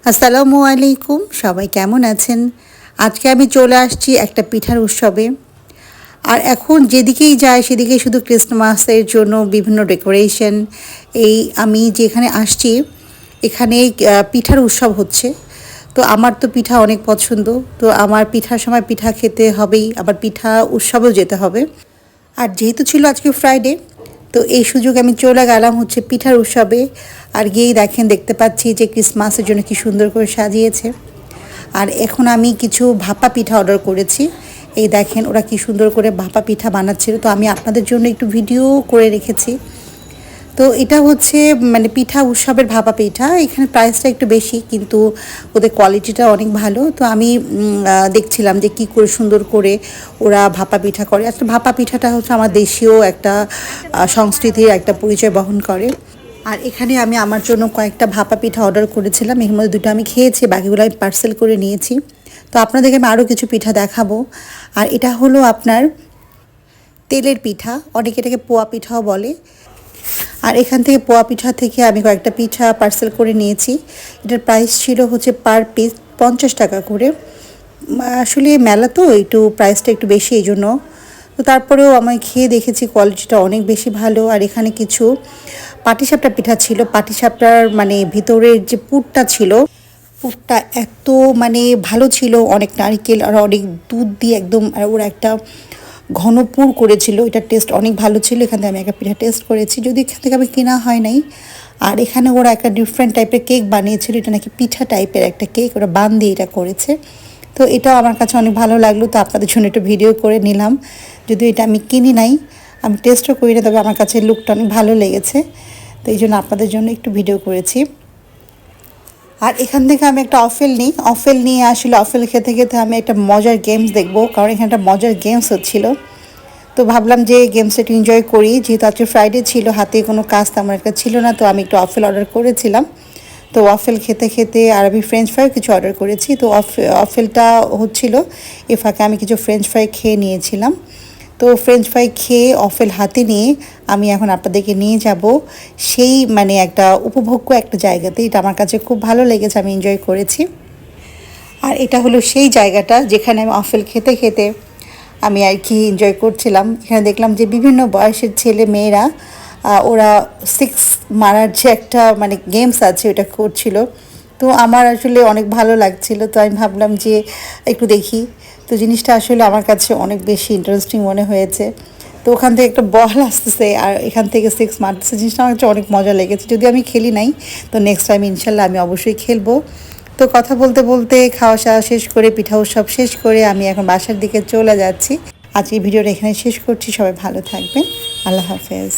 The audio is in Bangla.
আসসালামু আলাইকুম, সবাই কেমন আছেন? আজকে আমি চলে আসছি একটা পিঠার উৎসবে। আর এখন যেদিকেই যাই সেদিকেই শুধু ক্রিসমাসের জন্য বিভিন্ন ডেকোরেশন। আমি যেখানে আসছি এখানে পিঠার উৎসব হচ্ছে। তো আমার তো পিঠা অনেক পছন্দ। তো আমার পিঠার সময় পিঠা খেতে হবেই, আবার পিঠা উৎসবেও যেতে হবে। আর যেহেতু ছিল আজকে ফ্রাইডে, তো এই সুযোগে আমি চলে গেলাম হচ্ছে পিঠার উৎসবে। আর গিয়েই দেখতে পাচ্ছি যে ক্রিসমাসের জন্য কি সুন্দর করে সাজিয়েছে। আর এখন আমি কিছু ভাপা পিঠা অর্ডার করেছি। এই দেখেন ওরা কি সুন্দর করে ভাপা পিঠা বানাচ্ছিল, তো আমি আপনাদের জন্য একটু ভিডিও করে রেখেছি। তো এটা হচ্ছে মানে পিঠা উৎসবের ভাপা পিঠা। এখানে প্রাইসটা একটু বেশি, কিন্তু ওদের কোয়ালিটিটা অনেক ভালো। তো আমি দেখছিলাম যে কি করে সুন্দর করে ওরা ভাপা পিঠা করে। আসলে ভাপা পিঠাটা হচ্ছে আমার দেশীয় একটা সংস্কৃতির একটা পরিচয় বহন করে। আর এখানে আমি আমার জন্য কয়েকটা ভাপা পিঠা অর্ডার করেছিলাম। এর মধ্যে দুটো আমি খেয়েছি, বাকিগুলো আমি পার্সেল করে নিয়েছি। তো আপনাদেরকে আমি আরও কিছু পিঠা দেখাবো। আর এটা হলো আপনার তেলের পিঠা, অনেকে এটাকে পোয়া পিঠাও বলে। আর এখান থেকে পোয়া পিঠা থেকে আমি কয়েকটা পিঠা পার্সেল করে নিয়েছি। এটার প্রাইস ছিল হচ্ছে পার পিস 50 টাকা করে। আসলে মেলা তো একটু প্রাইসটা একটু বেশি, এই জন্য। তো তারপরেও আমি খেয়ে দেখেছি কোয়ালিটিটা অনেক বেশি ভালো। আর এখানে কিছু পাটিসাপটা পিঠা ছিল। পাটিসাপটার মানে ভিতরের যে পুরটা ছিল, পুরটা এত মানে ভালো ছিল, অনেক নারকেল আর অনেক দুধ দিয়ে একদম, আর ওরা একটা ঘন পুর করেছিল। এটার টেস্ট অনেক ভালো ছিল। এখান থেকে আমি একটা পিঠা টেস্ট করেছি, যদি এখান থেকে আমি কেনা হয় নাই। আর এখানে ওরা একটা ডিফারেন্ট টাইপের কেক বানিয়েছিল, এটা নাকি পিঠা টাইপের একটা কেক, ওরা বান দিয়ে এটা করেছে। তো এটাও আমার কাছে অনেক ভালো লাগলো, তো আপনাদের জন্য একটু ভিডিও করে নিলাম। যদিও এটা আমি কিনি নাই, আমি টেস্টও করি না, তবে আমার কাছে লুকটা অনেক ভালো লেগেছে। তো এই জন্য আপনাদের জন্য একটু ভিডিও করেছি। আর এখান থেকে আমি একটা অফেল নিয়ে আসলে অফেল খেতে খেতে আমি একটা মজার গেমস দেখবো, কারণ এখানে একটা মজার গেমস হচ্ছিলো। তো ভাবলাম যে গেমসটা একটু এনজয় করি, যেহেতু আজকে ফ্রাইডে ছিল, হাতে কোনো কাজ তেমন একটা ছিল না। তো আমি একটু ওয়াফেল অর্ডার করেছিলাম। তো ওয়াফেল খেতে খেতে আর আমি ফ্রেঞ্চ ফ্রাই কিছু অর্ডার করেছি। তো ওয়াফেলটা হচ্ছিল, এ ফাঁকে আমি কিছু ফ্রেঞ্চ ফ্রাই খেয়ে নিয়েছিলাম। তো ফ্রেঞ্চ ফ্রাই খেয়ে ওয়াফেল হাতে নিয়ে আমি এখন আপনাদেরকে নিয়ে যাব সেই মানে একটা উপভোগ্য একটা জায়গাতে। এটা আমার কাছে খুব ভালো লেগেছে, আমি এনজয় করেছি। আর এটা হলো সেই জায়গাটা যেখানে আমি ওয়াফেল খেতে খেতে আমি আর কি এনজয় করছিলাম। এখানে দেখলাম যে বিভিন্ন বয়সের ছেলে মেয়েরা ওরা সিক্স মারার যে একটা মানে গেমস আছে ওটা করছিল। তো আমার আসলে অনেক ভালো লাগছিল, তো আমি ভাবলাম যে একটু দেখি। তো জিনিসটা আসলে আমার কাছে অনেক বেশি ইন্টারেস্টিং মনে হয়েছে। তো ওখান থেকে একটা বল আসতেছে আর এখান থেকে সিক্স মারতেছে, জিনিসটা আমার কাছে অনেক মজা লেগেছে। যদি আমি খেলি নাই, তো নেক্সট টাইম ইনশাল্লাহ আমি অবশ্যই খেলবো। তো কথা বলতে বলতে খাওয়া দাওয়া শেষ করে, পিঠা উৎসব শেষ করে আমি এখন বাসার দিকে চলে যাচ্ছি। আজকে ভিডিওটা এখানে শেষ করছি। সবাই ভালো থাকবেন। আল্লাহ হাফেজ।